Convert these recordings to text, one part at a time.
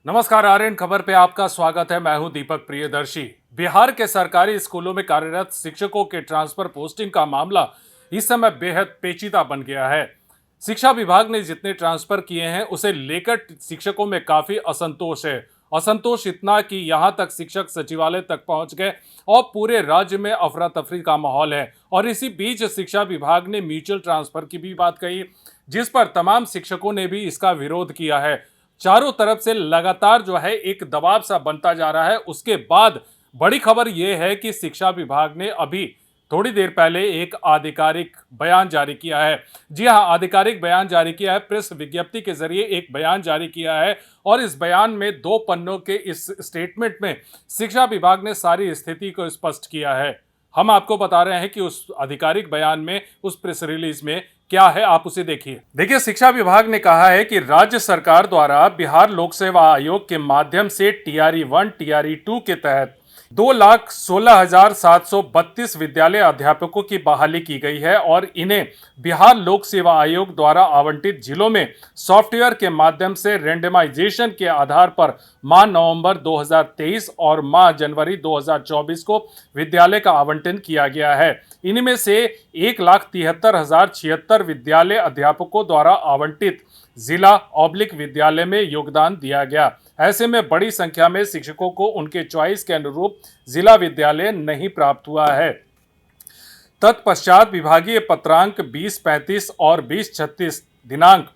नमस्कार, आर्यन खबर पे आपका स्वागत है। मैं हूं दीपक प्रियदर्शी। बिहार के सरकारी स्कूलों में कार्यरत शिक्षकों के ट्रांसफर पोस्टिंग का मामला इस समय बेहद पेचीदा बन गया है। शिक्षा विभाग ने जितने ट्रांसफर किए हैं उसे लेकर शिक्षकों में काफी असंतोष है। असंतोष इतना कि यहां तक शिक्षक सचिवालय तक पहुंच गए और पूरे राज्य में अफरा तफरी का माहौल है। और इसी बीच शिक्षा विभाग ने म्यूचुअल ट्रांसफर की भी बात कही, जिस पर तमाम शिक्षकों ने भी इसका विरोध किया है। चारों तरफ से लगातार जो है एक दबाव सा बनता जा रहा है। उसके बाद बड़ी खबर यह है कि शिक्षा विभाग ने अभी थोड़ी देर पहले एक आधिकारिक बयान जारी किया है। जी हां, आधिकारिक बयान जारी किया है। प्रेस विज्ञप्ति के जरिए एक बयान जारी किया है और इस बयान में 2 पन्नों के इस स्टेटमेंट में शिक्षा विभाग ने सारी स्थिति को स्पष्ट किया है। हम आपको बता रहे हैं कि उस आधिकारिक बयान में, उस प्रेस रिलीज में क्या है, आप उसे देखिए। शिक्षा विभाग ने कहा है कि राज्य सरकार द्वारा बिहार लोक सेवा आयोग के माध्यम से टीआरई 1 टीआरई 2 के तहत 2,16,732 विद्यालय अध्यापकों की बहाली की गई है और इन्हें बिहार लोक सेवा आयोग द्वारा आवंटित जिलों में सॉफ्टवेयर के माध्यम से रेंडमाइजेशन के आधार पर माह नवंबर 2023 और माह जनवरी 2024 को विद्यालय का आवंटन किया गया है। इनमें से 1,73,076 विद्यालय अध्यापकों द्वारा आवंटित जिला/विद्यालय में योगदान दिया गया। ऐसे में बड़ी संख्या में शिक्षकों को उनके चॉइस के अनुरूप जिला विद्यालय नहीं प्राप्त हुआ है। तत्पश्चात विभागीय पत्रांक 2035 और 2036 दिनांक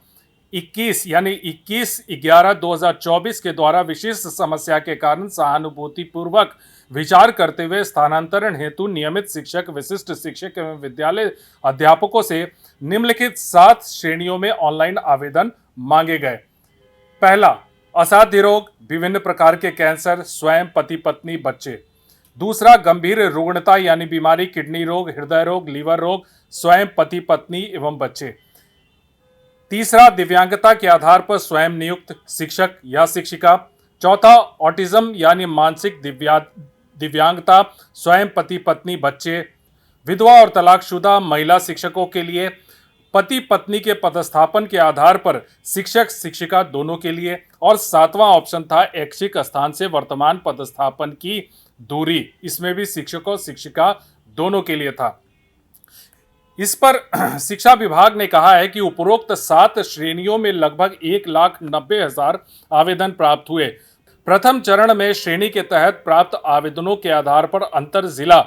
21/11/2024 के द्वारा विशिष्ट समस्या के कारण सहानुभूतिपूर्वक विचार करते हुए स्थानांतरण हेतु नियमित शिक्षक, विशिष्ट शिक्षक एवं विद्यालय अध्यापकों से निम्नलिखित 7 श्रेणियों में ऑनलाइन आवेदन मांगे गए। पहला, असाध्य रोग, विभिन्न प्रकार के कैंसर, स्वयं, पति पत्नी, बच्चे। दूसरा, गंभीर रुग्णता यानी बीमारी, किडनी रोग, हृदय रोग, लीवर रोग, स्वयं, पति पत्नी एवं बच्चे। तीसरा, दिव्यांगता के आधार पर स्वयं नियुक्त शिक्षक या शिक्षिका। चौथा, ऑटिज्म यानी मानसिक दिव्यांगता, स्वयं, पति पत्नी, बच्चे। विधवा और तलाकशुदा महिला शिक्षकों के लिए। पति पत्नी के पदस्थापन के आधार पर शिक्षक शिक्षिका दोनों के लिए। और 7वां ऑप्शन था ऐच्छिक स्थान से वर्तमान पदस्थापन की दूरी, इसमें भी शिक्षक और शिक्षिका दोनों के लिए था। इस पर शिक्षा विभाग ने कहा है कि उपरोक्त 7 श्रेणियों में लगभग 1,90,000 आवेदन प्राप्त हुए। प्रथम चरण में श्रेणी के तहत प्राप्त आवेदनों के आधार पर अंतर जिला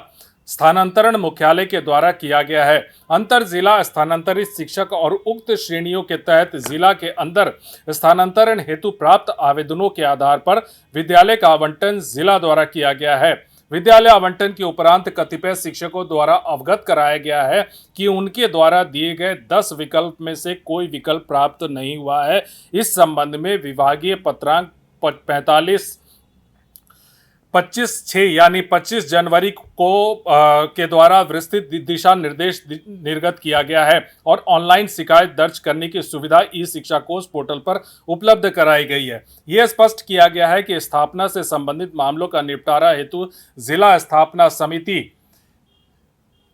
स्थानांतरण मुख्यालय के द्वारा किया गया है। अंतर जिला स्थानांतरित शिक्षक और उक्त श्रेणियों के तहत जिला के अंदर स्थानांतरण हेतु प्राप्त आवेदनों के आधार पर विद्यालय का आवंटन जिला द्वारा किया गया है। विद्यालय आवंटन के उपरांत कतिपय शिक्षकों द्वारा अवगत कराया गया है कि उनके द्वारा दिए गए 10 विकल्प में से कोई विकल्प प्राप्त नहीं हुआ है। इस संबंध में विभागीय पत्रांक 25/6 यानी 25 जनवरी को के द्वारा विस्तृत दिशा निर्देश निर्गत किया गया है और ऑनलाइन शिकायत दर्ज करने की सुविधा ई शिक्षा कोष पोर्टल पर उपलब्ध कराई गई है। यह स्पष्ट किया गया है कि स्थापना से संबंधित मामलों का निपटारा हेतु जिला स्थापना समिति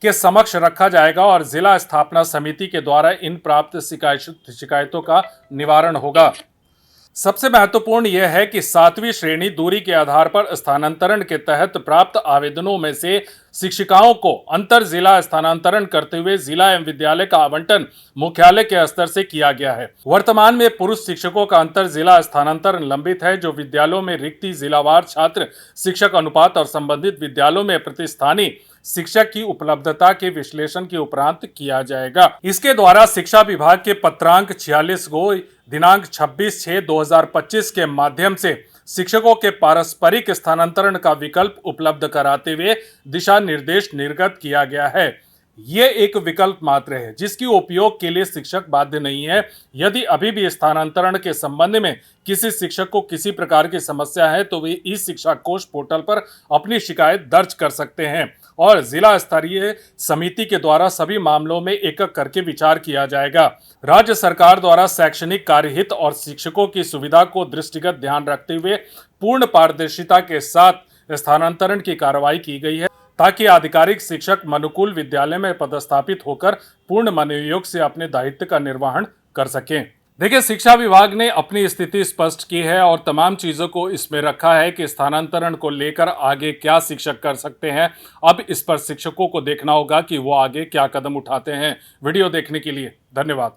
के समक्ष रखा जाएगा और जिला स्थापना समिति के द्वारा इन प्राप्त शिकायतों का निवारण होगा। सबसे महत्वपूर्ण यह है कि 7वीं श्रेणी दूरी के आधार पर स्थानांतरण के तहत प्राप्त आवेदनों में से शिक्षिकाओं को अंतर जिला स्थानांतरण करते हुए जिला एवं विद्यालय का आवंटन मुख्यालय के स्तर से किया गया है। वर्तमान में पुरुष शिक्षकों का अंतर जिला स्थानांतरण लंबित है, जो विद्यालयों में रिक्ति, जिलावार छात्र शिक्षक अनुपात और संबंधित विद्यालयों में प्रतिस्थानी शिक्षक की उपलब्धता के विश्लेषण के उपरांत किया जाएगा। इसके द्वारा शिक्षा विभाग के पत्रांक 46 को दिनांक 26/6/2025 के माध्यम से शिक्षकों के पारस्परिक स्थानांतरण का विकल्प उपलब्ध कराते हुए दिशा निर्देश निर्गत किया गया है। ये एक विकल्प मात्र है जिसकी उपयोग के लिए शिक्षक बाध्य नहीं है। यदि अभी भी स्थानांतरण के संबंध में किसी शिक्षक को किसी प्रकार की समस्या है तो वे ई शिक्षा कोष पोर्टल पर अपनी शिकायत दर्ज कर सकते हैं और जिला स्तरीय समिति के द्वारा सभी मामलों में एक-एक करके विचार किया जाएगा। राज्य सरकार द्वारा शैक्षणिक कार्यहित और शिक्षकों की सुविधा को दृष्टिगत ध्यान रखते हुए पूर्ण पारदर्शिता के साथ स्थानांतरण की कार्रवाई की गई है ताकि आधिकारिक शिक्षक मनुकुल विद्यालय में पदस्थापित होकर पूर्ण मनोयोग से अपने दायित्व का निर्वहन कर सकें। देखिए, शिक्षा विभाग ने अपनी स्थिति स्पष्ट की है और तमाम चीज़ों को इसमें रखा है कि स्थानांतरण को लेकर आगे क्या शिक्षक कर सकते हैं। अब इस पर शिक्षकों को देखना होगा कि वो आगे क्या कदम उठाते हैं। वीडियो देखने के लिए धन्यवाद।